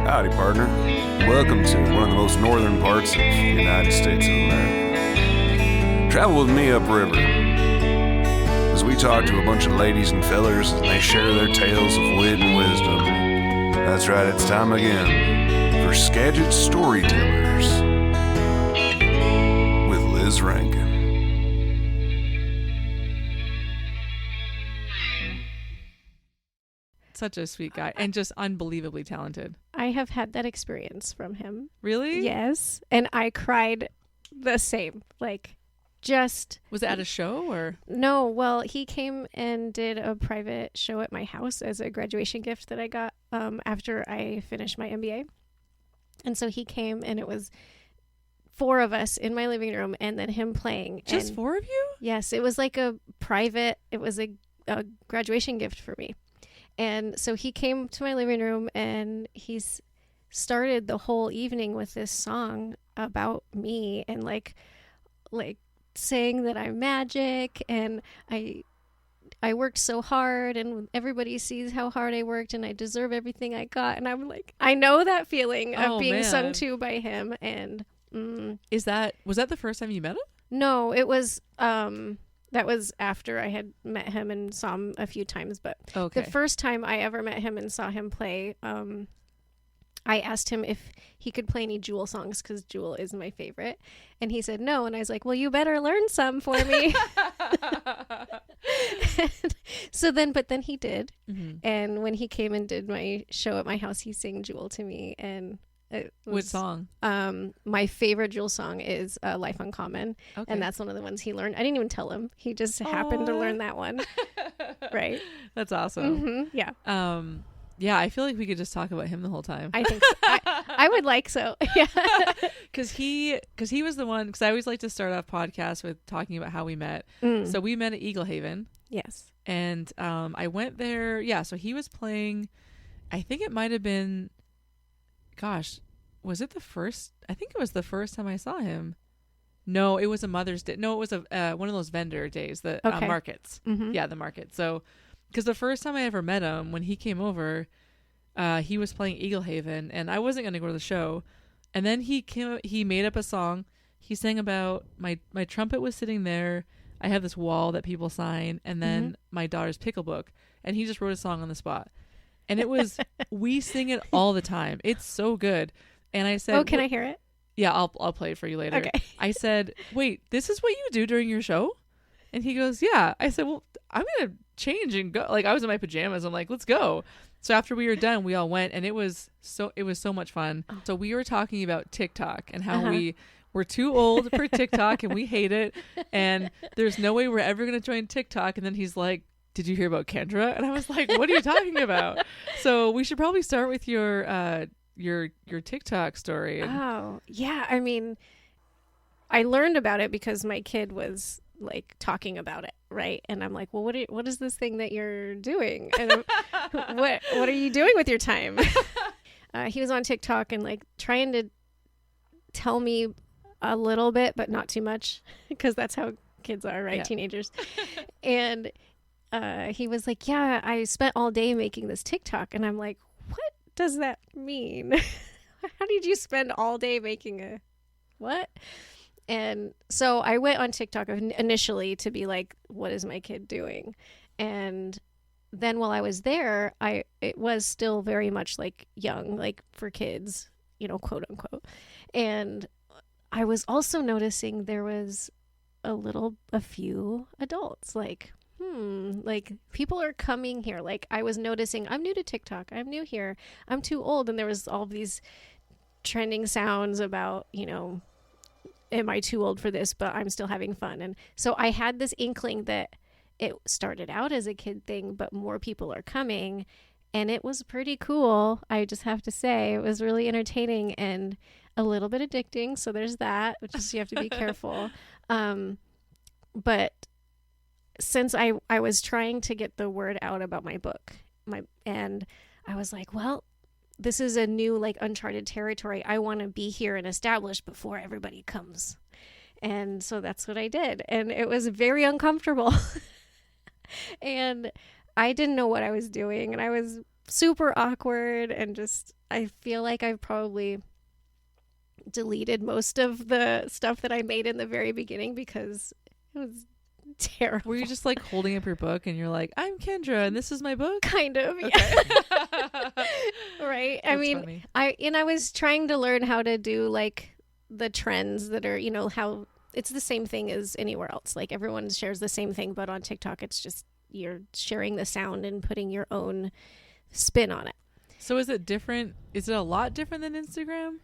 Howdy, partner. Welcome to one of the most northern parts of the United States of America. Travel with me upriver as we talk to a bunch of ladies and fellers and they share their tales of wit and wisdom. That's right, it's time again for Skagit Storytellers with Liz Rankin. Such a sweet guy and just unbelievably talented. I have had that experience from him. Really? Yes. And I cried the same. Was it at a show or? No. Well, he came and did a private show at my house as a graduation gift that I got after I finished my MBA. And so he came and it was 4 of us in my living room and then him playing. Just 4 of you? Yes. It was like it was a graduation gift for me. And so he came to my living room and he's started the whole evening with this song about me and like saying that I'm magic and I worked so hard and everybody sees how hard I worked and I deserve everything I got. And I'm like, I know that feeling of being sung to by him. And was that the first time you met him? No, it was that was after I had met him and saw him a few times. But okay. The first time I ever met him and saw him play, I asked him if he could play any Jewel songs because Jewel is my favorite. And he said no. And I was like, well, you better learn some for me. But then he did. Mm-hmm. And when he came and did my show at my house, he sang Jewel to me. And it was, what song? My favorite Jewel song is Life Uncommon. Okay. And that's one of the ones he learned. I didn't even tell him. He just happened to learn that one. Right. That's awesome. Mm-hmm. Yeah. Yeah, I feel like we could just talk about him the whole time. I think so. I would like so. Yeah. Because he was the one, because I always like to start off podcasts with talking about how we met. So we met at Eagle Haven. Yes. And I went there. Yeah, so he was playing, I think it might have been, gosh, was it the first? I think it was the first time I saw him. No, it was a Mother's Day. No, it was one of those vendor days, the markets. Mm-hmm. Yeah, the market. So, because the first time I ever met him, when he came over, he was playing Eagle Haven, and I wasn't going to go to the show. And then he made up a song. He sang about my trumpet was sitting there. I have this wall that people sign, and then my daughter's pickle book. And he just wrote a song on the spot. And it was, we sing it all the time. It's so good. And I said, can I hear it? Yeah, I'll play it for you later. Okay. I said, wait, this is what you do during your show? And he goes, yeah. I said, well, I'm going to change and go. I was in my pajamas. I'm like, let's go. So after we were done, we all went, and it was so much fun. So we were talking about TikTok and how we're too old for TikTok and we hate it. And there's no way we're ever going to join TikTok. And then he's like, did you hear about Kendra? And I was like, what are you talking about? So we should probably start with your TikTok story. Oh, yeah. I mean, I learned about it because my kid was talking about it, right? And I'm like, well, what is this thing that you're doing? And what are you doing with your time? He was on TikTok and trying to tell me a little bit, but not too much, because that's how kids are, right? Yeah. Teenagers. And he was like, yeah, I spent all day making this TikTok. And I'm like, what does that mean? How did you spend all day making a what? And so I went on TikTok initially to be like, what is my kid doing? And then while I was there, it was still very much young, for kids, quote unquote. And I was also noticing there was a few adults people are coming here. I was noticing, I'm new to TikTok. I'm new here. I'm too old. And there was all these trending sounds about, am I too old for this, but I'm still having fun. And so I had this inkling that it started out as a kid thing, but more people are coming. And it was pretty cool. I just have to say, it was really entertaining and a little bit addicting. So there's that, which is you have to be careful. But since I was trying to get the word out about my book, and I was like, well, this is a new uncharted territory. I want to be here and established before everybody comes. And so that's what I did. And it was very uncomfortable. And I didn't know what I was doing. And I was super awkward, and just I feel like I've probably deleted most of the stuff that I made in the very beginning because it was terrible. Were you just like holding up your book and you're like, I'm Kendra and this is my book? Kind of, Okay. yeah. Right. I That's mean, funny. I was trying to learn how to do like the trends that are, how it's the same thing as anywhere else. Like everyone shares the same thing, but on TikTok, it's just you're sharing the sound and putting your own spin on it. So is it different? Is it a lot different than Instagram?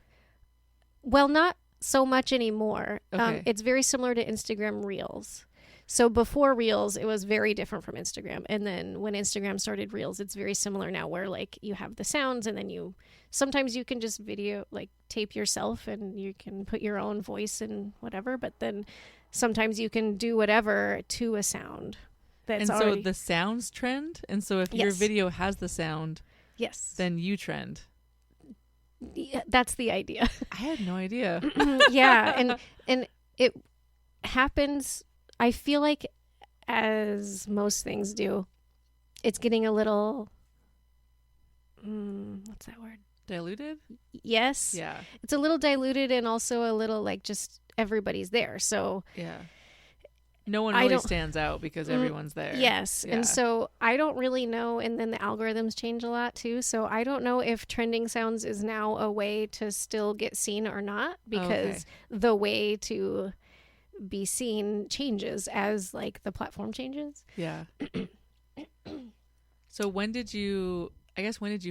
Well, not so much anymore. Okay. It's very similar to Instagram Reels. So before Reels, it was very different from Instagram. And then when Instagram started Reels, it's very similar now where like you have the sounds and then sometimes you can just video, like tape yourself and you can put your own voice and whatever. But then sometimes you can do whatever to a sound. And so the sounds trend. And so if your Yes. video has the sound, Yes. then you trend. Yeah, that's the idea. I had no idea. Yeah. And it happens, I feel like, as most things do, it's getting a little, what's that word? Diluted? Yes. Yeah. It's a little diluted and also a little like just everybody's there. So Yeah. No one I really don't- stands out because everyone's there. yes. Yeah. And so I don't really know. And then the algorithms change a lot too. So I don't know if trending sounds is now a way to still get seen or not, because the way to be seen changes as like the platform changes. Yeah. So when did you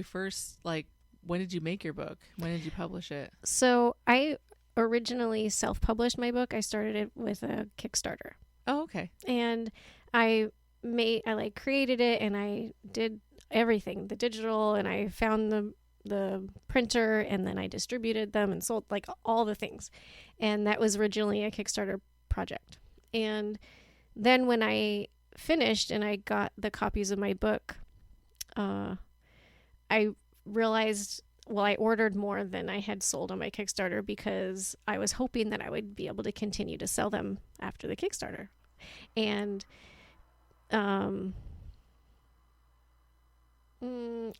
first, like, when did you make your book? When did you publish it? So I originally self-published my book. I started it with a Kickstarter. Oh, okay. And I created it and I did everything, the digital, and I found the printer, and then I distributed them and sold like all the things. And that was originally a Kickstarter project. And then when I finished and I got the copies of my book, I realized, well, I ordered more than I had sold on my Kickstarter because I was hoping that I would be able to continue to sell them after the Kickstarter. And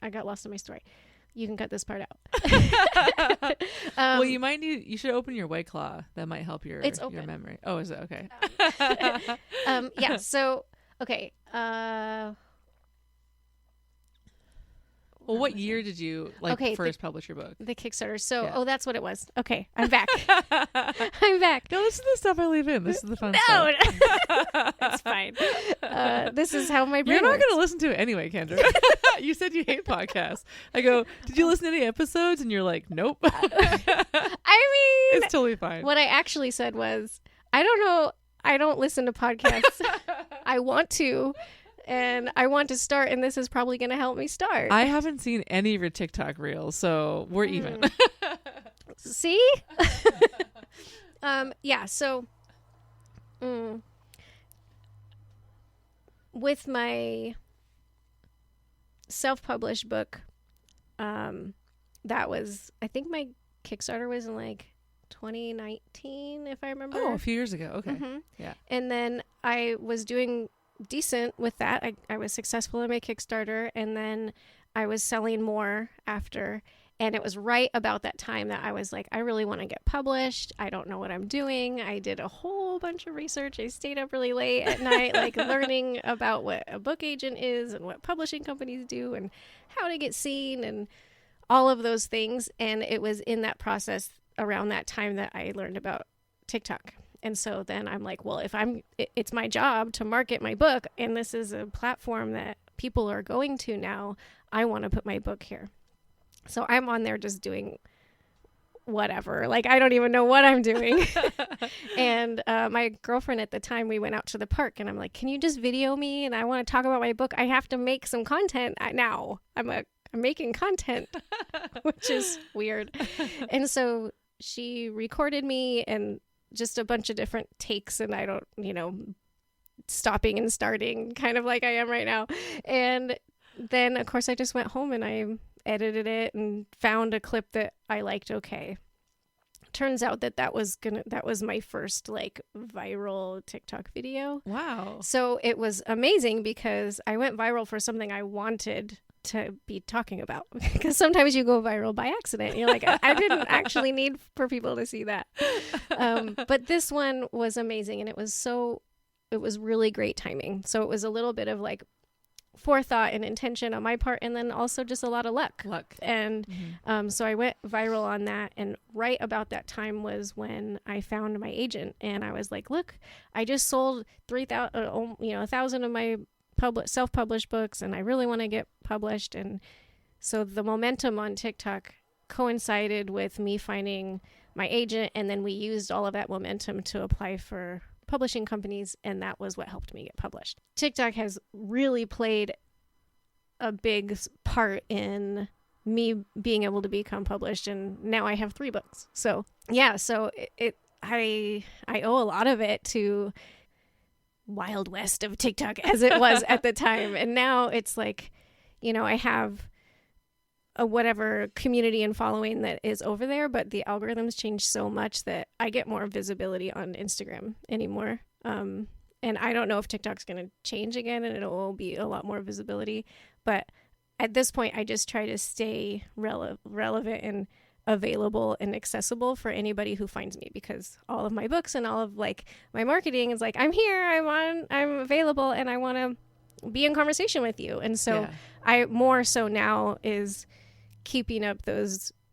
I got lost in my story. You can cut this part out. Well, you should open your White Claw. That might help your memory. Oh, is it? Okay. Yeah. So, okay. Well, what year did you first publish your book? The Kickstarter. So, Yeah. that's what it was. Okay, I'm back. I'm back. No, this is the stuff I leave in. This is the fun No, stuff. that's fine. This is how my brain You're not works. going to listen to it anyway, Kendra. You said you hate podcasts. I go, did you listen to any episodes? And you're like, nope. I mean, It's totally fine. what I actually said was, I don't know. I don't listen to podcasts. I want to. And I want to start, and this is probably going to help me start. I haven't seen any of your TikTok reels, so we're even. See? Yeah, so with my self-published book, that was, I think my Kickstarter was in like 2019, if I remember. Oh, a few years ago. Okay. Mhm. Yeah. And then I was doing decent with that. I was successful in my Kickstarter, and then I was selling more after. And it was right about that time that I was like, I really want to get published. I don't know what I'm doing. I did a whole bunch of research. I stayed up really late at night, like learning about what a book agent is and what publishing companies do and how to get seen and all of those things. And it was in that process around that time that I learned about TikTok. And so then I'm like, well, it's my job to market my book, and this is a platform that people are going to now, I want to put my book here. So I'm on there just doing whatever. Like, I don't even know what I'm doing. And my girlfriend at the time, we went out to the park, and I'm like, can you just video me? And I want to talk about my book. I have to make some content now. I'm making content, which is weird. And so she recorded me and just a bunch of different takes, and I don't, stopping and starting, kind of like I am right now. And then, of course, I just went home and I edited it and found a clip that I liked. Okay. Turns out that was my first like viral TikTok video. Wow. So it was amazing because I went viral for something I wanted to be talking about, because sometimes you go viral by accident. You're like, I didn't actually need for people to see that. But this one was amazing, and it was really great timing. So it was a little bit of like forethought and intention on my part, and then also just a lot of luck. And so I went viral on that, and right about that time was when I found my agent, and I was like, look, I just sold 1,000 of my self-published books, and I really want to get published. And so the momentum on TikTok coincided with me finding my agent, and then we used all of that momentum to apply for publishing companies, and that was what helped me get published. TikTok has really played a big part in me being able to become published, and now I have 3 books. So yeah, so I owe a lot of it to Wild West of TikTok, as it was at the time. And now it's like, I have a whatever community and following that is over there, but the algorithms change so much that I get more visibility on Instagram anymore. And I don't know if TikTok's going to change again and it will be a lot more visibility. But at this point, I just try to stay relevant and available and accessible for anybody who finds me, because all of my books and all of like my marketing is like, I'm here, I'm available, and I want to be in conversation with you. And so I more so now is keeping up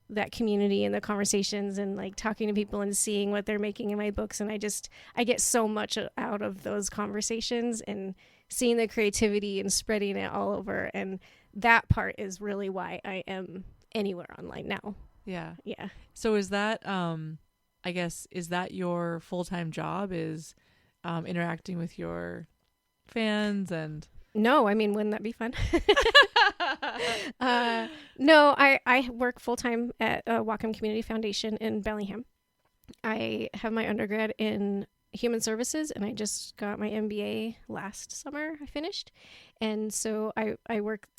that community and the conversations, and like talking to people and seeing what they're making in my books. And I get so much out of those conversations and seeing the creativity and spreading it all over. And that part is really why I am anywhere online now. Yeah. Yeah. So is that, I guess, is that your full-time job, is interacting with your fans? And no, I mean, wouldn't that be fun? No, I work full-time at Whatcom Community Foundation in Bellingham. I have my undergrad in human services, and I just got my MBA last summer. I finished. And so I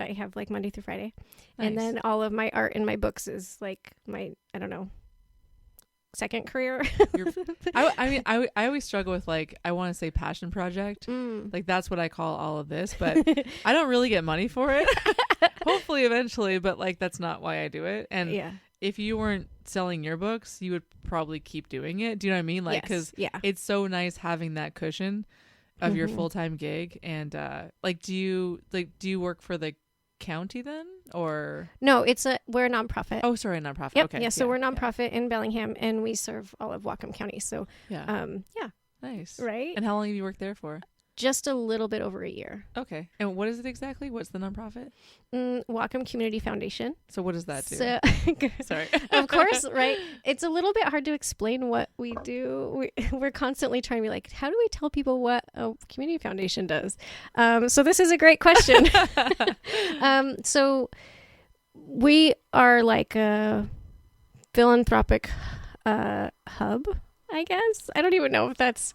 have like Monday through Friday. Nice. And then all of my art and my books is like my, I don't know, second career. I always struggle with, like, I want to say passion project. Like, that's what I call all of this, but I don't really get money for it. Hopefully eventually, but like, that's not why I do it. And if you weren't selling your books, you would probably keep doing it. Do you know what I mean? Like, because it's so nice having that cushion of your full-time gig. And like, do you work for the county then, or no? We're a nonprofit. Oh, sorry, nonprofit. Yep. Okay. Yeah, so we're a nonprofit in Bellingham, and we serve all of Whatcom County. So nice. Right. And how long have you worked there for? Just a little bit over a year. Okay. And what is it exactly? What's the nonprofit? Whatcom Community Foundation. So what does that do? So, sorry. Of course, right? It's a little bit hard to explain what we do. We're constantly trying to be like, how do we tell people what a community foundation does? So this is a great question. So we are like a philanthropic hub, I guess. I don't even know if that's...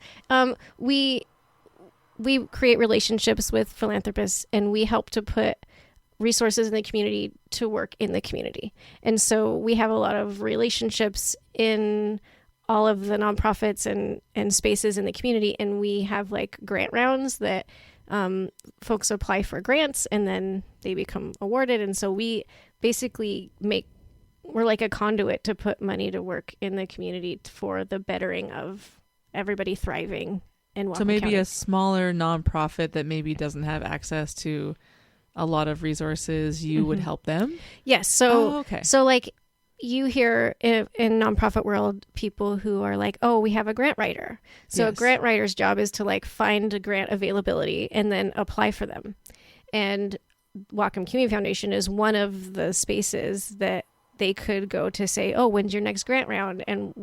We create relationships with philanthropists, and we help to put resources in the community to work in the community. And so we have a lot of relationships in all of the nonprofits and spaces in the community. And we have like grant rounds that folks apply for grants, and then they become awarded. And so we basically we're like a conduit to put money to work in the community for the bettering of everybody thriving. So maybe County. A smaller nonprofit that maybe doesn't have access to a lot of resources, you would help them? Yes. So, so like you hear in nonprofit world, people who are like, oh, we have a grant writer. So a grant writer's job is to like find a grant availability and then apply for them. And Whatcom Community Foundation is one of the spaces that they could go to say, oh, when's your next grant round? And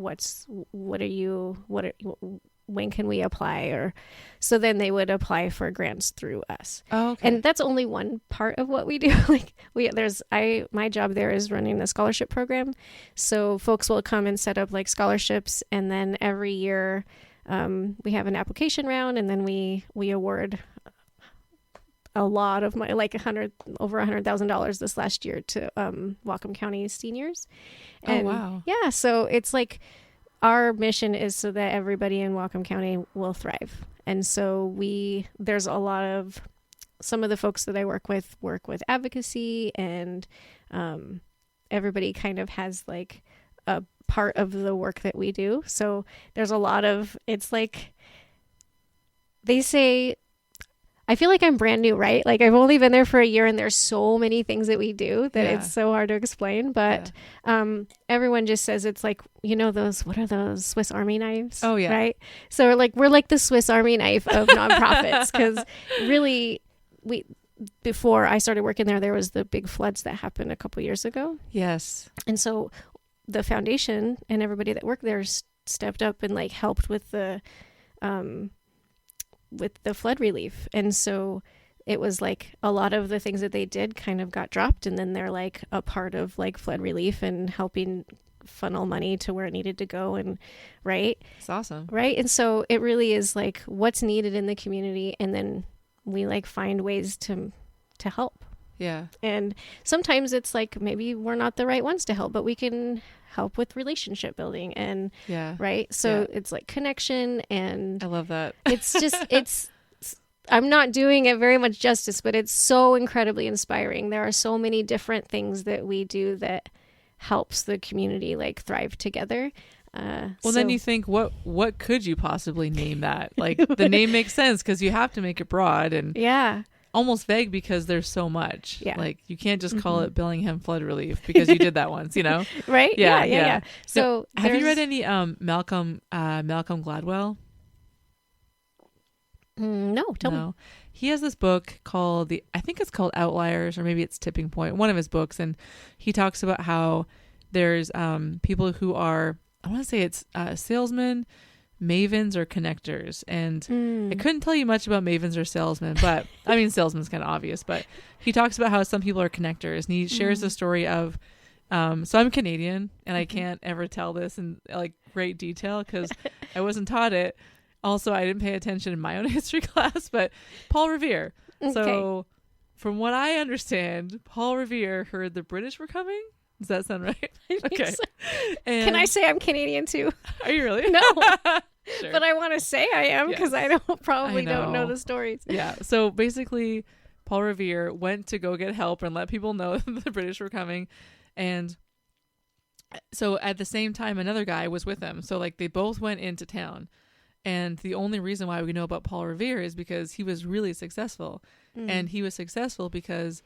when can we apply? Or so then they would apply for grants through us. Oh, okay. And that's only one part of what we do. Like my job there is running the scholarship program. So folks will come and set up like scholarships, and then every year we have an application round, and then we award a lot of money, like over $100,000 this last year to Whatcom County seniors. And, wow. Yeah, so it's like our mission is so that everybody in Whatcom County will thrive. And so there's a lot of some of the folks that I work with advocacy, and everybody kind of has like a part of the work that we do. So there's a lot of, it's like, they say, I feel like I'm brand new, right? Like I've only been there for a year, and there's so many things that we do that it's so hard to explain. But everyone just says it's like, you know, what are those Swiss Army knives? Oh yeah. Right. So we're like the Swiss Army knife of nonprofits, because really before I started working there was the big floods that happened a couple years ago. Yes. And so the foundation and everybody that worked there stepped up and like helped with the flood relief. And so it was like a lot of the things that they did kind of got dropped, and then they're like a part of like flood relief and helping funnel money to where it needed to go. And right. It's awesome. Right. And so it really is like what's needed in the community, and then we like find ways to help. Yeah. And sometimes it's like maybe we're not the right ones to help, but we can help with relationship building and right. So it's like connection, and I love that. It's just I'm not doing it very much justice, but it's so incredibly inspiring. There are so many different things that we do that helps the community like thrive together. Well, then you think, what could you possibly name that? Like the name makes sense because you have to make it broad and almost vague because there's so much. Yeah. Like you can't just call it Bellingham flood relief because you did that once, you know? Right? Yeah. So have you read any Malcolm Gladwell? No, tell me. He has this book called I think it's called Outliers, or maybe it's Tipping Point, one of his books, and he talks about how there's people who are, I want to say it's salesmen, mavens, or connectors. And I couldn't tell you much about mavens or salesmen, but I mean, salesman's kind of obvious, but he talks about how some people are connectors, and he shares the story of, so I'm Canadian, and I can't ever tell this in like great detail because I wasn't taught it. Also, I didn't pay attention in my own history class, but Paul Revere. Okay. So from what I understand, Paul Revere heard the British were coming. Does that sound right? Okay. So. Can I say I'm Canadian too? Are you really? No. Sure. But I want to say I am because I don't know the stories. Yeah. So basically, Paul Revere went to go get help and let people know the British were coming. And so at the same time, another guy was with him. So like they both went into town. And the only reason why we know about Paul Revere is because he was really successful. And he was successful because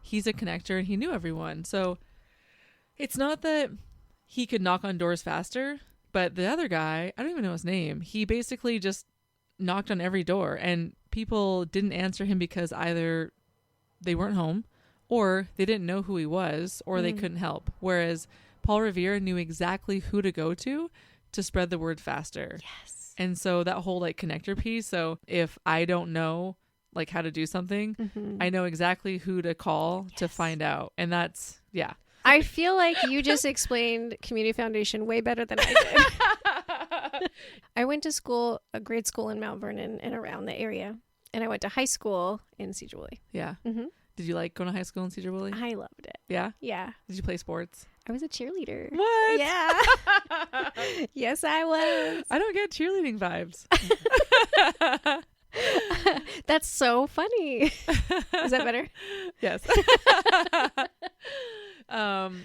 he's a connector and he knew everyone. So it's not that he could knock on doors faster, but the other guy, I don't even know his name, he basically just knocked on every door, and people didn't answer him because either they weren't home, or they didn't know who he was, or they couldn't help. Whereas Paul Revere knew exactly who to go to spread the word faster. Yes. And so that whole like connector piece. So if I don't know like how to do something, I know exactly who to call to find out. And that's, I feel like you just explained Community Foundation way better than I did. I went to school, a grade school in Mount Vernon and around the area. And I went to high school in Cedar Woolley. Yeah. Did you like going to high school in Cedar Woolley? I loved it. Yeah? Yeah. Did you play sports? I was a cheerleader. What? Yeah. Yes, I was. I don't get cheerleading vibes. That's so funny. Is that better? Yes.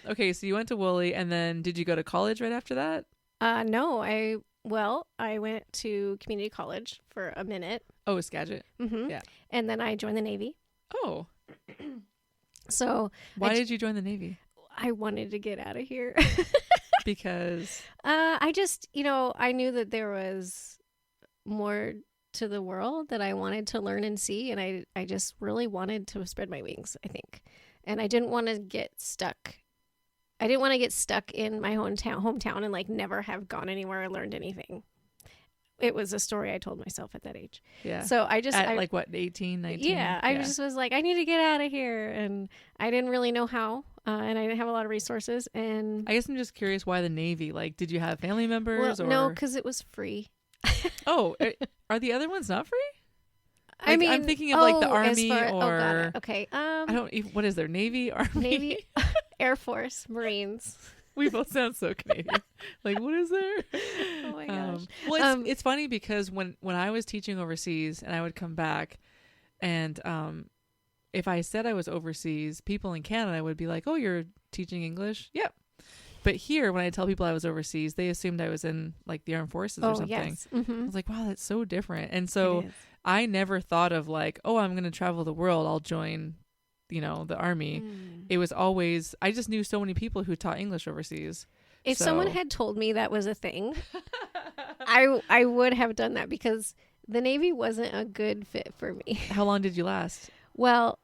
Okay, so you went to Woolley, and then did you go to college right after that? No, I went to community college for a minute. Oh, Skagit. Yeah. And then I joined the Navy. Oh. So why did you join the Navy? I wanted to get out of here. Because? I just, I knew that there was more to the world that I wanted to learn and see. And I just really wanted to spread my wings, I think. And I didn't want to get stuck. I didn't want to get stuck in my hometown and like never have gone anywhere or learned anything. It was a story I told myself at that age. Yeah. So I just... At like what, 18, 19? Yeah. I just was like, I need to get out of here. And I didn't really know how. And I didn't have a lot of resources. And I guess I'm just curious why the Navy? Like, did you have family members? Well, no, because it was free. Oh, are the other ones not free? Like, I mean, I'm thinking of like the Army or... Oh, got it. Okay. I don't even... What is there? Navy? Army? Navy, Air Force, Marines. We both sound so Canadian. Like, what is there? Oh my gosh. Well, it's funny because when I was teaching overseas and I would come back, And if I said I was overseas, people in Canada would be like, "Oh, you're teaching English?" Yep. But here, when I tell people I was overseas, they assumed I was in like the armed forces or something. Yes. Mm-hmm. I was like, wow, that's so different. And so I never thought of like, oh, I'm going to travel the world. I'll join, the army. It was always, I just knew so many people who taught English overseas. If someone had told me that was a thing, I would have done that, because the Navy wasn't a good fit for me. How long did you last? Well,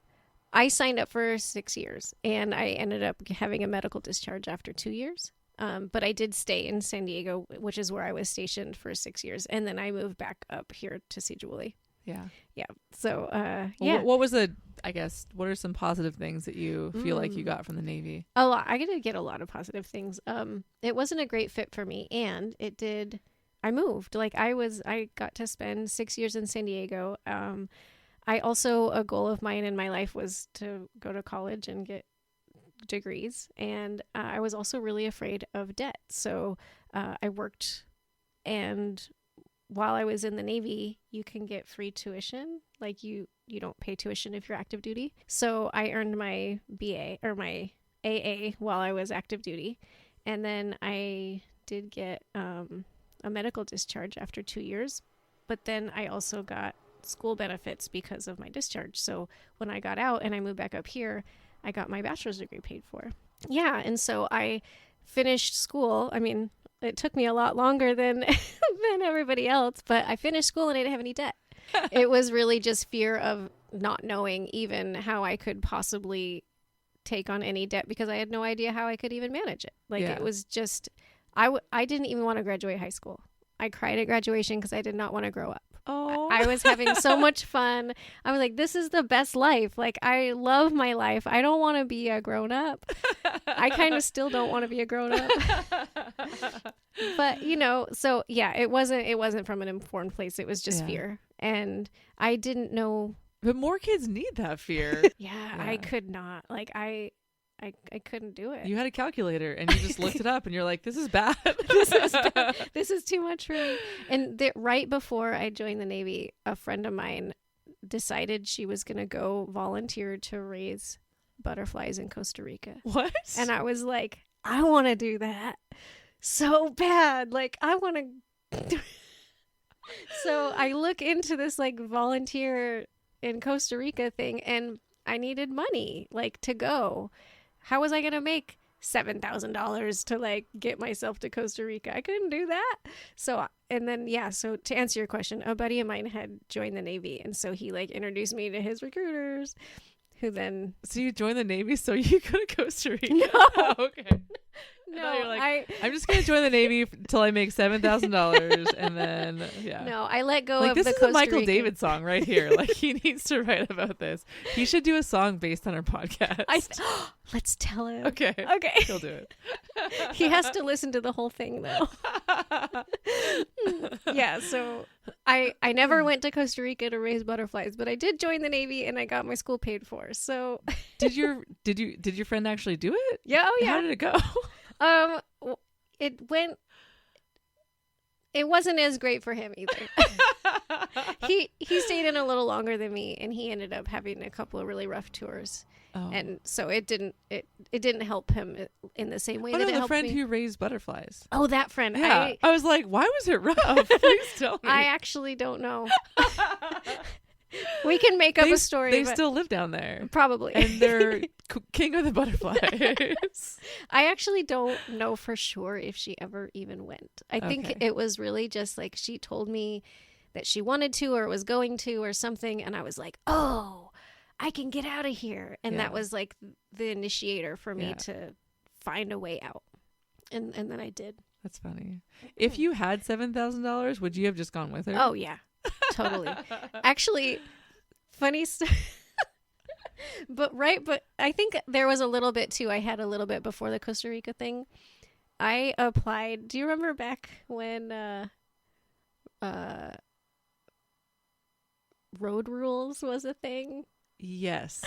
I signed up for 6 years, and I ended up having a medical discharge after 2 years. But I did stay in San Diego, which is where I was stationed for 6 years. And then I moved back up here to Sijuwali. Yeah. Yeah. So, What was what are some positive things that you feel like you got from the Navy? A lot. I did get a lot of positive things. It wasn't a great fit for me, and I moved. Like I got to spend 6 years in San Diego. I also, a goal of mine in my life was to go to college and get degrees. And I was also really afraid of debt. So I worked, and while I was in the Navy, you can get free tuition. Like you don't pay tuition if you're active duty. So I earned my BA or my AA while I was active duty. And then I did get a medical discharge after 2 years. But then I also got school benefits because of my discharge. So when I got out and I moved back up here, I got my bachelor's degree paid for. Yeah. And so I finished school. I mean, it took me a lot longer than everybody else, but I finished school and I didn't have any debt. It was really just fear of not knowing even how I could possibly take on any debt, because I had no idea how I could even manage it. Like it was just, I didn't even want to graduate high school. I cried at graduation because I did not want to grow up. Oh, I was having so much fun. I was like, this is the best life. Like, I love my life. I don't want to be a grown up. I kind of still don't want to be a grown up. But, so yeah, it wasn't from an informed place. It was just fear. And I didn't know. But more kids need that fear. Yeah, I could not. Like, I couldn't do it. You had a calculator and you just looked it up and you're like, this is bad. This is too much for me. And right before I joined the Navy, a friend of mine decided she was going to go volunteer to raise butterflies in Costa Rica. What? And I was like, I want to do that so bad. Like, I want to. So I look into this like volunteer in Costa Rica thing, and I needed money like to go. How was I going to make $7,000 to like get myself to Costa Rica? I couldn't do that. So, and then, so to answer your question, a buddy of mine had joined the Navy. And so he like introduced me to his recruiters, who then. So you joined the Navy so you go to Costa Rica? No. Oh, okay. No, you're like, I'm just going to join the Navy until I make $7,000. And then, No, I let go like, of this the is Costa a Micheal Rican. Dayvid song right here. Like, he needs to write about this. He should do a song based on our podcast. Let's tell him. Okay. Okay. He'll do it. He has to listen to the whole thing, though. Yeah, so I never went to Costa Rica to raise butterflies, but I did join the Navy and I got my school paid for. So Did your friend actually do it? Yeah, oh yeah. How did it go? It wasn't as great for him either. He stayed in a little longer than me, and he ended up having a couple of really rough tours. Oh. And so it didn't help him in the same way that it helped me. The friend who raised butterflies. Oh, that friend. Yeah. I was like, why was it rough? Please tell me. I actually don't know. We can make up a story. They still live down there. Probably. And they're king of the butterflies. I actually don't know for sure if she ever even went. I think it was really just like she told me that she wanted to or was going to or something. And I was like, oh, I can get out of here. And that was like the initiator for me to find a way out. And then I did. That's funny. If you had $7,000, would you have just gone with her? Oh, yeah. Totally. Actually, funny stuff. But I think there was a little bit too. I had a little bit before the Costa Rica thing. I applied. Do you remember back when road rules was a thing? Yes.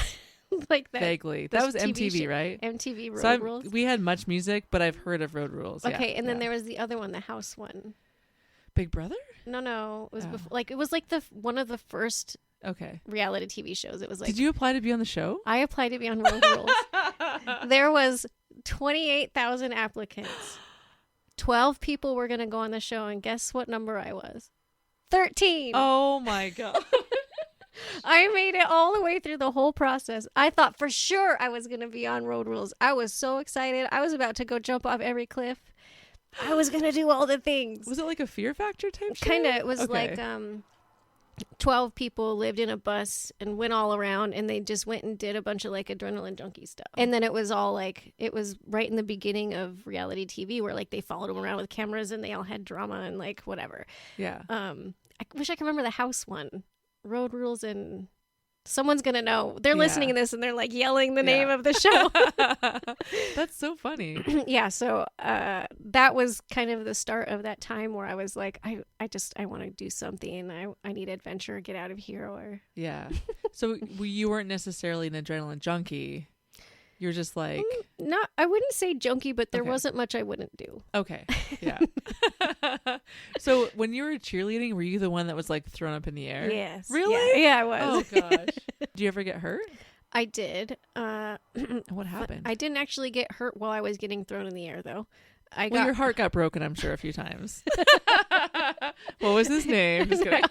Like that. Vaguely. That was MTV, right? MTV Road Rules. We had Much Music, but I've heard of Road Rules. Okay, and then there was the other one, the house one. Big Brother? No, it was before. Like it was like one of the first Okay. reality TV shows. It was like, Did you apply to be on the show? I applied to be on Road Rules. There was 28,000 applicants. 12 people were going to go on the show, and guess what number I was? 13. Oh my God. I made it all the way through the whole process. I thought for sure I was going to be on Road Rules. I was so excited. I was about to go jump off every cliff. I was going to do all the things. Was it like a Fear Factor type show? Kind of. It was Okay. like 12 people lived in a bus and went all around, and they just went and did a bunch of like adrenaline junkie stuff. And then it was all like, it was right in the beginning of reality TV where like they followed them around with cameras and they all had drama and like whatever. Yeah. I wish I could remember the house one. Road Rules, and someone's gonna know. They're listening to this and they're like yelling the name of the show. That's so funny. Yeah, so that was kind of the start of that time where I was like, I want to do something. I need adventure, get out of here. Or Yeah. So you weren't necessarily an adrenaline junkie. You're just like, not, I wouldn't say junkie, but there Okay. wasn't much I wouldn't do. okay. Yeah. So when you were cheerleading, were you the one that was like thrown up in the air? Yes. Really? Yeah, I was. Oh gosh. Do you ever get hurt? I did. What happened? I didn't actually get hurt while I was getting thrown in the air, though. Your heart got broken, I'm sure, a few times. What was his name? Just kidding.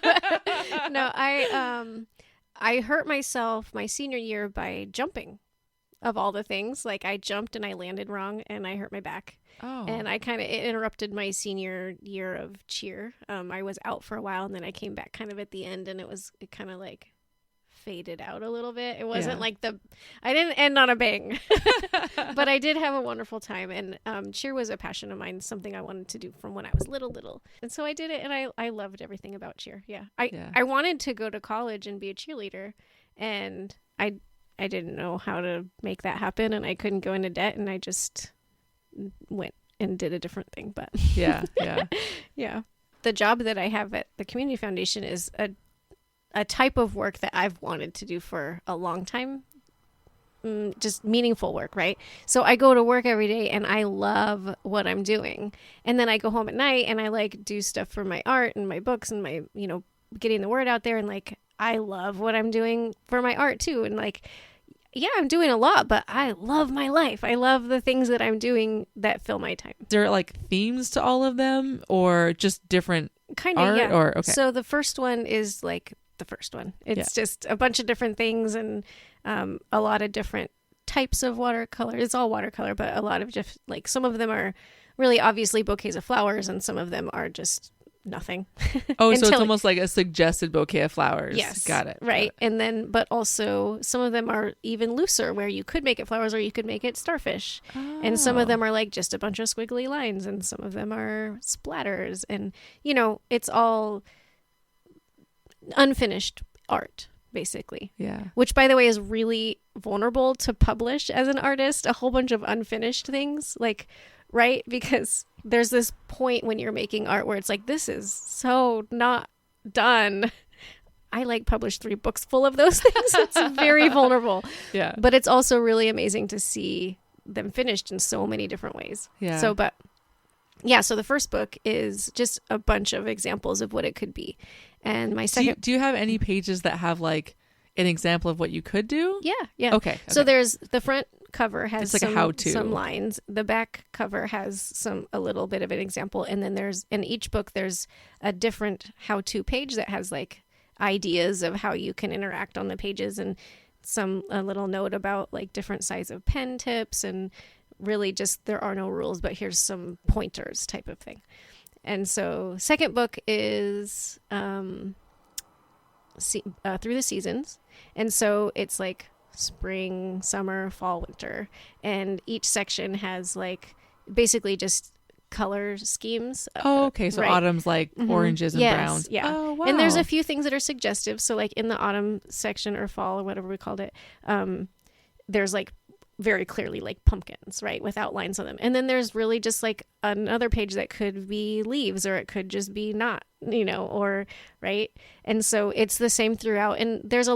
No, I hurt myself my senior year by jumping. Of all the things, like I jumped and I landed wrong and I hurt my back. Oh. And it interrupted my senior year of cheer. I was out for a while and then I came back kind of at the end, and it kind of like faded out a little bit. It wasn't like I didn't end on a bang, but I did have a wonderful time. And cheer was a passion of mine, something I wanted to do from when I was little. And so I did it, and I loved everything about cheer. Yeah. I wanted to go to college and be a cheerleader, and I didn't know how to make that happen, and I couldn't go into debt, and I just went and did a different thing. But yeah. yeah. The job that I have at the Community Foundation is a type of work that I've wanted to do for a long time. Just meaningful work, right? So I go to work every day and I love what I'm doing. And then I go home at night and I like do stuff for my art and my books and my, getting the word out there, and like I love what I'm doing for my art too. And like, yeah, I'm doing a lot, but I love my life. I love the things that I'm doing that fill my time. Is there like themes to all of them, or just different kind of art? Yeah. Or okay. So the first one is like the first one. It's just a bunch of different things, and a lot of different types of watercolor. It's all watercolor, but a lot of just like some of them are really obviously bouquets of flowers, and some of them are just nothing. Oh, so it's almost like a suggested bouquet of flowers. Yes. Got it. Right. And then, but also some of them are even looser, where you could make it flowers or you could make it starfish. Oh. And some of them are like just a bunch of squiggly lines, and some of them are splatters. And, it's all unfinished art, basically. Yeah. Which, by the way, is really vulnerable to publish as an artist, a whole bunch of unfinished things. Like, right? Because there's this point when you're making art where it's like, this is so not done. I like published 3 books full of those things. It's very vulnerable. Yeah. But it's also really amazing to see them finished in so many different ways. Yeah. So the first book is just a bunch of examples of what it could be. And my second... Do you have any pages that have like an example of what you could do? Yeah. Okay. So there's the front cover has it's like a how-to. Some lines. The back cover has a little bit of an example, and then there's in each book there's a different how-to page that has like ideas of how you can interact on the pages, and a little note about like different size of pen tips, and really just there are no rules, but here's some pointers type of thing. And so second book is through the seasons, and so it's like spring, summer, fall, winter, and each section has like basically just color schemes. Oh, okay. So right. autumn's like oranges and browns. Yeah. Oh, wow. And there's a few things that are suggestive. So like in the autumn section or fall or whatever we called it, there's like very clearly like pumpkins, right, with outlines on them. And then there's really just like another page that could be leaves, or it could just be not, or right. And so it's the same throughout. And there's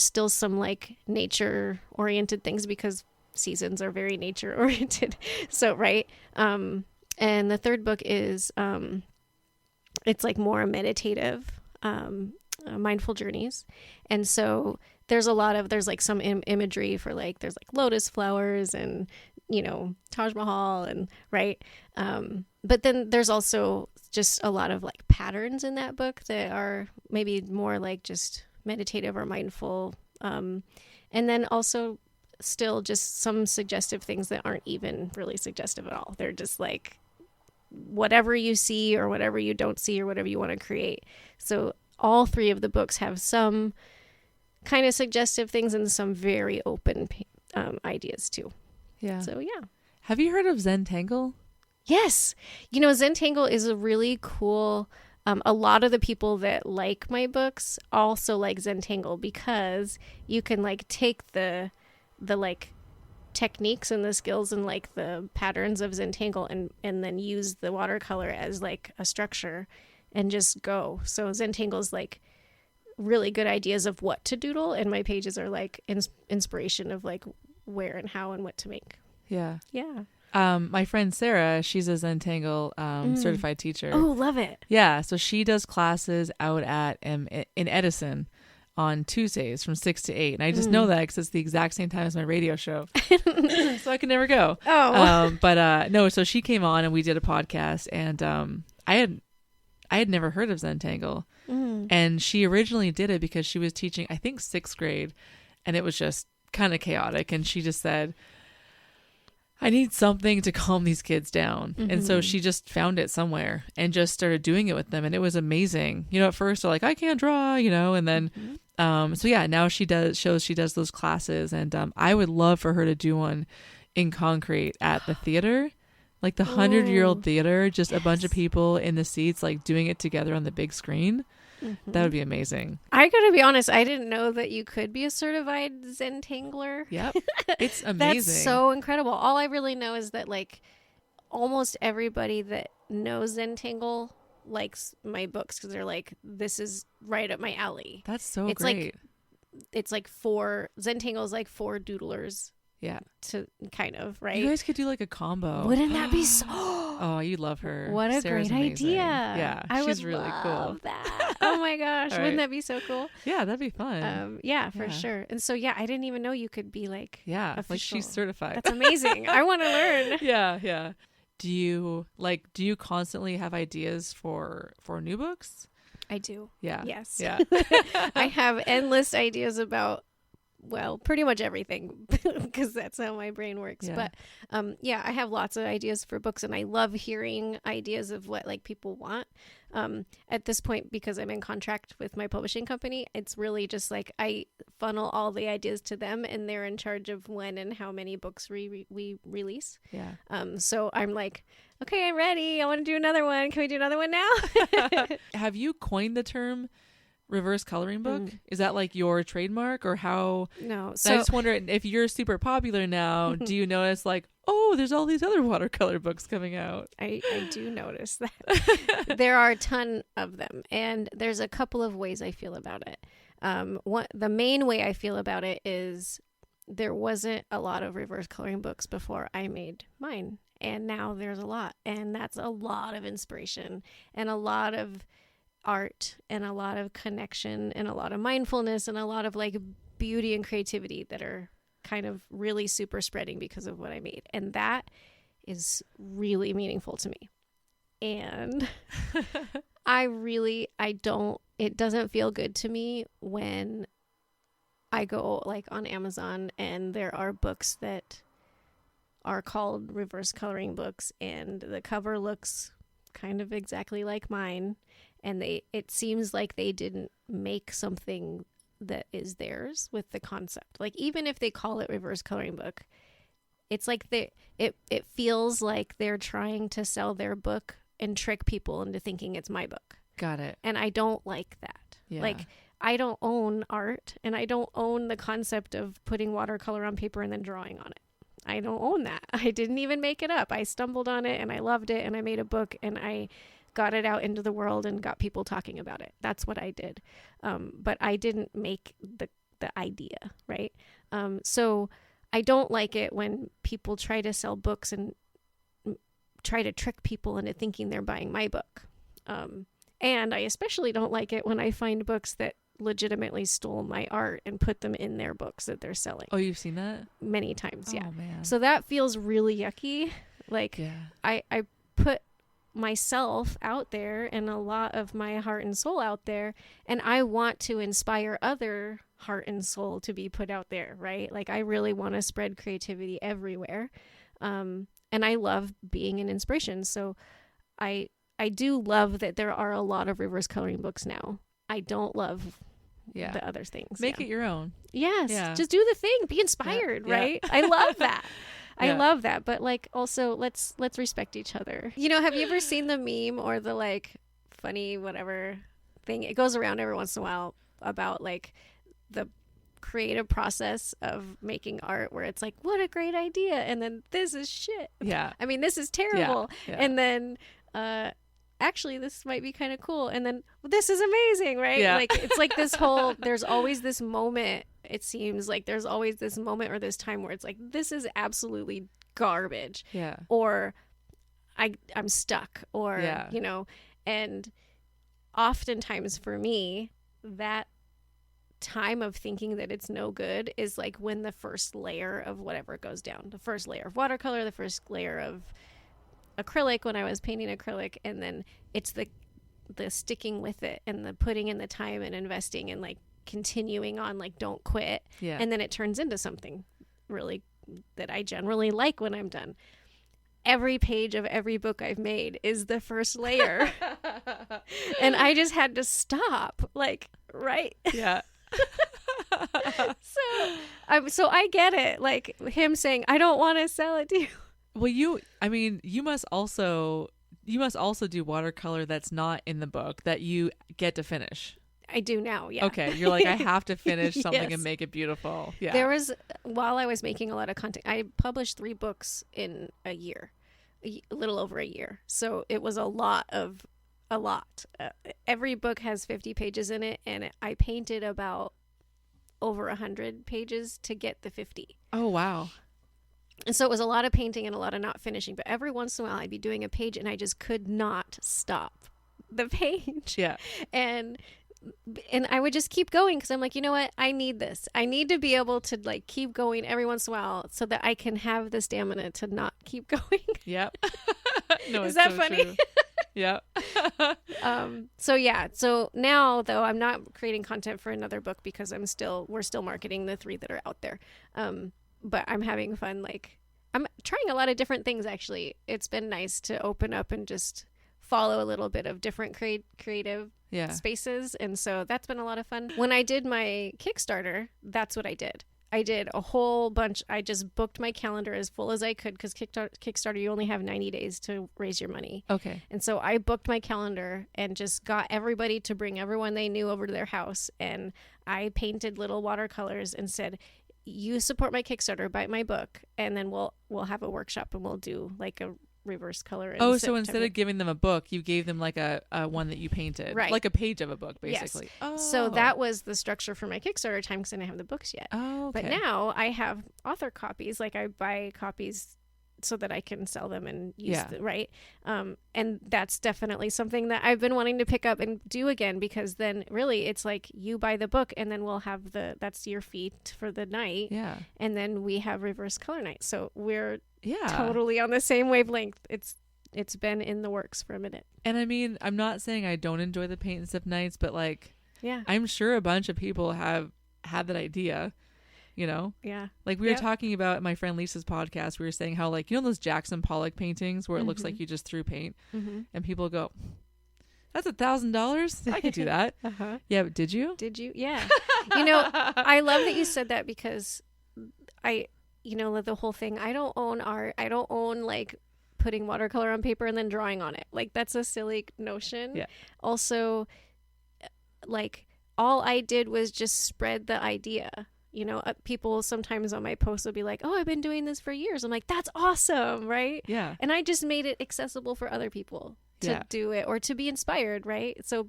still some like nature oriented things because seasons are very nature oriented. So, right. And the third book is, it's like more meditative. mindful journeys. And so there's like some imagery for like, there's like lotus flowers and, you know, Taj Mahal and right. But then there's also just a lot of like patterns in that book that are maybe more like just meditative or mindful. And then also still just some suggestive things that aren't even really suggestive at all. They're just like whatever you see or whatever you don't see or whatever you want to create. So all 3 of the books have some kind of suggestive things and some very open ideas too. Yeah. So yeah. Have you heard of Zentangle? Yes. You know, Zentangle is a really cool, a lot of the people that like my books also like Zentangle because you can like take the like techniques and the skills and like the patterns of Zentangle and then use the watercolor as like a structure and just go. So Zentangle is like really good ideas of what to doodle, and my pages are like inspiration of like where and how and what to make. Yeah. Yeah. My friend Sarah, she's a Zentangle certified teacher. Oh, love it. Yeah, so she does classes out at in Edison on Tuesdays from 6 to 8. And I just know that because it's the exact same time as my radio show. So I can never go. Oh. But no, so she came on and we did a podcast, and I had never heard of Zentangle. And she originally did it because she was teaching, I think, 6th grade, and it was just kind of chaotic. And she just said, I need something to calm these kids down. And so she just found it somewhere and just started doing it with them. And it was amazing. You know, at first they're like, I can't draw, you know, and then, so yeah, now she does those classes. And I would love for her to do one in concrete at the theater, like the 100-year-old theater, just a bunch of people in the seats, like doing it together on the big screen. That would be amazing. I gotta be honest, I didn't know that you could be a certified Zentangler. Yep. It's amazing. That's so incredible. All I really know is that like almost everybody that knows Zentangle likes my books because they're like, this is right up my alley. That's so it's great. It's like Zentangle is like 4 doodlers. Yeah. To kind of, right? You guys could do like a combo. Wouldn't that be so... Oh, you love her. What a Sarah's great amazing. idea. Yeah, I she's would really love cool. that. Oh my gosh. All right. Wouldn't that be so cool? Yeah, that'd be fun. Yeah, for sure. And so, yeah, I didn't even know you could be like like official. she's certified. That's amazing. I want to learn. Yeah. Do you constantly have ideas for new books? I do. Yeah. Yes. Yeah. I have endless ideas about, well, pretty much everything because that's how my brain works. Yeah. But yeah, I have lots of ideas for books, and I love hearing ideas of what like people want. At this point, because I'm in contract with my publishing company, it's really just like I funnel all the ideas to them, and they're in charge of when and how many books we release. Yeah. So I'm like, okay, I'm ready. I want to do another one. Can we do another one now? Have you coined the term reverse coloring book? Is that like your trademark, or how? No. So I just wonder if you're super popular now, do you notice like, oh, there's all these other watercolor books coming out? I do notice that. There are a ton of them, and there's a couple of ways I feel about it. The main way I feel about it is there wasn't a lot of reverse coloring books before I made mine, and now there's a lot, and that's a lot of inspiration and a lot of art and a lot of connection and a lot of mindfulness and a lot of like beauty and creativity that are kind of really super spreading because of what I made. And that is really meaningful to me. And it doesn't feel good to me when I go like on Amazon and there are books that are called reverse coloring books and the cover looks kind of exactly like mine. And it seems like they didn't make something that is theirs with the concept. Like even if they call it reverse coloring book, it's like it feels like they're trying to sell their book and trick people into thinking it's my book. Got it. And I don't like that. Yeah. Like I don't own art, and I don't own the concept of putting watercolor on paper and then drawing on it. I don't own that. I didn't even make it up. I stumbled on it and I loved it and I made a book and I got it out into the world and got people talking about it. That's what I did. But I didn't make the idea, right? So I don't like it when people try to sell books and try to trick people into thinking they're buying my book. And I especially don't like it when I find books that legitimately stole my art and put them in their books that they're selling. Oh, you've seen that? Many times, yeah. Oh, man. So that feels really yucky. Like, Yeah. I put myself out there and a lot of my heart and soul out there, and I want to inspire other heart and soul to be put out there, right? Like, I really want to spread creativity everywhere. And I love being an inspiration. So I do love that there are a lot of reverse coloring books now. I don't love the other things. Make it your own. Yes. Yeah. Just do the thing. Be inspired, Yeah. right? I love that. I Yeah. love that. But like, also let's respect each other. You know, have you ever seen the meme or the like funny whatever thing? It goes around every once in a while about like the creative process of making art where it's like, what a great idea. And then this is shit. Yeah. I mean, this is terrible. Yeah. And then, actually this might be kind of cool, and then this is amazing, right? Yeah. Like, it's like this whole there's always this moment, it seems like there's always this moment or this time where it's like, this is absolutely garbage, Yeah. or I'm stuck, or Yeah. you know. And oftentimes for me, that time of thinking that it's no good is like when the first layer of whatever goes down, the first layer of watercolor, the first layer of acrylic when I was painting acrylic, and then it's the sticking with it and the putting in the time and investing and like continuing on, like don't quit. Yeah. And then it turns into something really that I generally like when I'm done. Every page of every book I've made is the first layer. And I just had to stop, like, right? Yeah. So I get it. Like him saying, I don't want to sell it to you. Well, you must also do watercolor that's not in the book that you get to finish. I do now, yeah. Okay, you're like, I have to finish something Yes. and make it beautiful. Yeah. There was, while I was making a lot of content, I published 3 books in a year, a little over a year. So it was a lot. Every book has 50 pages in it, and I painted about over 100 pages to get the 50. Oh, wow. And so it was a lot of painting and a lot of not finishing. But every once in a while, I'd be doing a page, and I just could not stop the page. Yeah. And I would just keep going because I'm like, you know what? I need this. I need to be able to like keep going every once in a while so that I can have the stamina to not keep going. Yep. No, Is it's that so funny? true. Yep. So yeah. So now though, I'm not creating content for another book because we're still marketing the 3 that are out there. But I'm having fun. Like I'm trying a lot of different things. Actually, it's been nice to open up and just follow a little bit of different creative spaces. And so that's been a lot of fun. When I did my Kickstarter, that's what I did. I did a whole bunch. I just booked my calendar as full as I could because Kickstarter, you only have 90 days to raise your money. Okay. And so I booked my calendar and just got everybody to bring everyone they knew over to their house. And I painted little watercolors and said, you support my Kickstarter, buy my book, and then we'll have a workshop and we'll do like a reverse color. Oh, so instead of giving them a book, you gave them like a one that you painted, right? Like a page of a book, basically. Yes. Oh. So that was the structure for my Kickstarter time because I didn't have the books yet. Oh, okay. But now I have author copies. Like I buy copies so that I can sell them and use them, right? And that's definitely something that I've been wanting to pick up and do again, because then really it's like you buy the book and then we'll have that's your fee for the night. Yeah. And then we have reverse color night. So we're Yeah. totally on the same wavelength. It's been in the works for a minute. And I mean, I'm not saying I don't enjoy the paint and sip nights, but like, yeah, I'm sure a bunch of people have had that idea, you know? Yeah. Like we were talking about my friend Lisa's podcast. We were saying how like, you know, those Jackson Pollock paintings where it looks like you just threw paint and people go, that's $1,000. I could do that. Yeah. But did you? Yeah. You know, I love that you said that because the whole thing, I don't own art. I don't own like putting watercolor on paper and then drawing on it. Like that's a silly notion. Yeah. Also, like all I did was just spread the idea. You know, people sometimes on my posts will be like, oh, I've been doing this for years. I'm like, that's awesome, right? Yeah. And I just made it accessible for other people to do it or to be inspired, right? So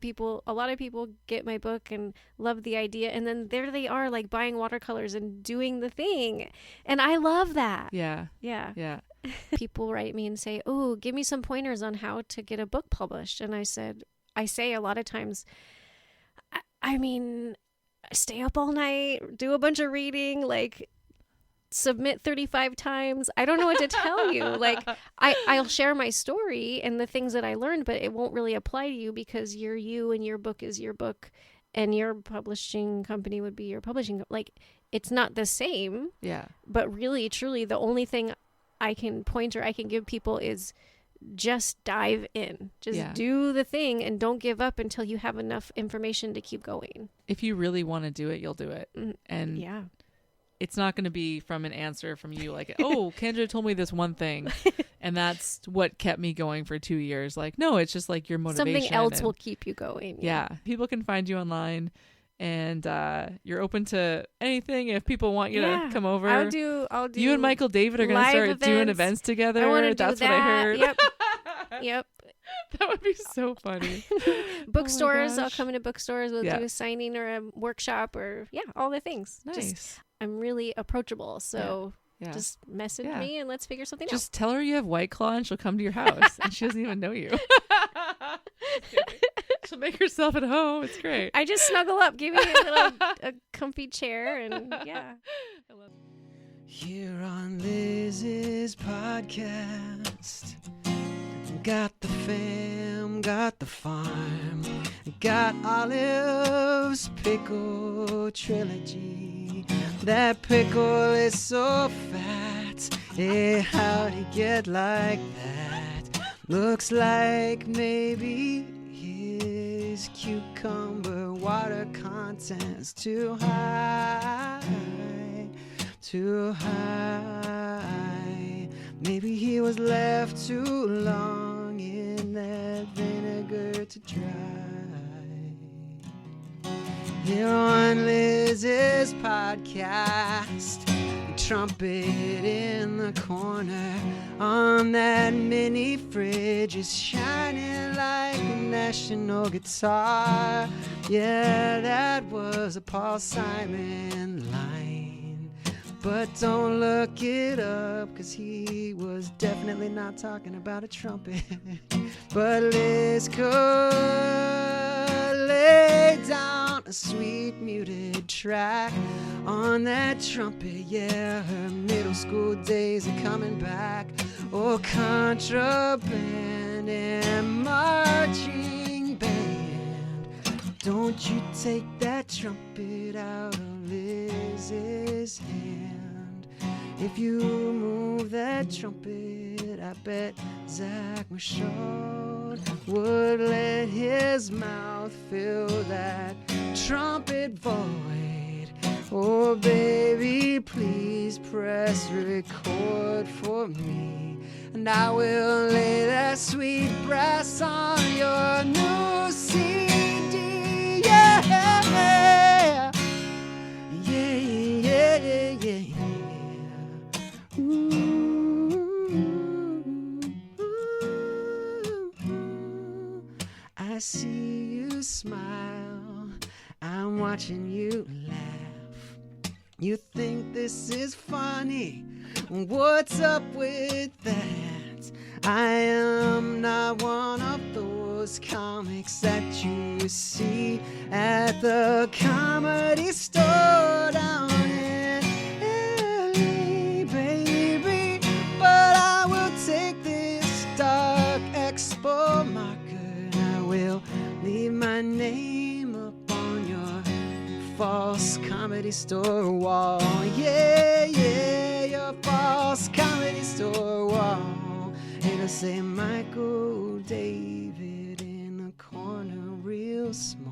a lot of people get my book and love the idea. And then there they are like buying watercolors and doing the thing. And I love that. Yeah. Yeah. Yeah. People write me and say, oh, give me some pointers on how to get a book published. And I said, I say a lot of times, I mean, stay up all night, do a bunch of reading, like submit 35 times. I don't know what to tell you. Like I'll share my story and the things that I learned, but it won't really apply to you because you're you and your book is your book and your publishing company would be your publishing. Like it's not the same. Yeah. But really, truly, the only thing I can point or I can give people is just dive in. Just do the thing and don't give up until you have enough information to keep going. If you really want to do it, you'll do it. And yeah. It's not going to be from an answer from you like, oh, Kendra told me this one thing and that's what kept me going for 2 years. Like, no, it's just like your motivation. Something else will keep you going. Yeah. People can find you online and you're open to anything. If people want you to come over. I'll do you and Micheal Dayvid are going to start doing events together. I want to do That's that. what I heard. Yep. That would be so funny. Bookstores. I'll come into bookstores. We'll do a signing or a workshop or all the things. Nice. I'm really approachable. So just message me and let's figure something out. Just tell her you have White Claw and she'll come to your house and she doesn't even know you. She'll make herself at home. It's great. I just snuggle up, give me a comfy chair and I love it. Here on Liz's podcast, got the fam, got the farm, got Olive's pickle trilogy. That pickle is so fat, hey, how'd he get like that? Looks like maybe his cucumber water content's too high. Too high. Maybe he was left too long in that vinegar to dry. Here on Liz's podcast, trumpet in the corner on that mini fridge is shining like a national guitar. Yeah, that was a Paul Simon line. But don't look it up, cause he was definitely not talking about a trumpet. But Liz could lay down a sweet muted track on that trumpet. Yeah, her middle school days are coming back. Oh, contraband and marching band. Don't you take that trumpet out of Liz's hand. If you move that trumpet, I bet Zach Michaud would let his mouth fill that trumpet void. Oh, baby, please press record for me, and I will lay that sweet brass on your new CD. Yeah, yeah, yeah, yeah, yeah. I see you smile, I'm watching you laugh. You think this is funny, what's up with that? I am not one of those comics that you see at the comedy store down in LA, baby. But I will take this dark expo marker, I will leave my name up on your false comedy store wall. Yeah, yeah, your false comedy store wall. It'll say Micheal Dayvid in the corner real small.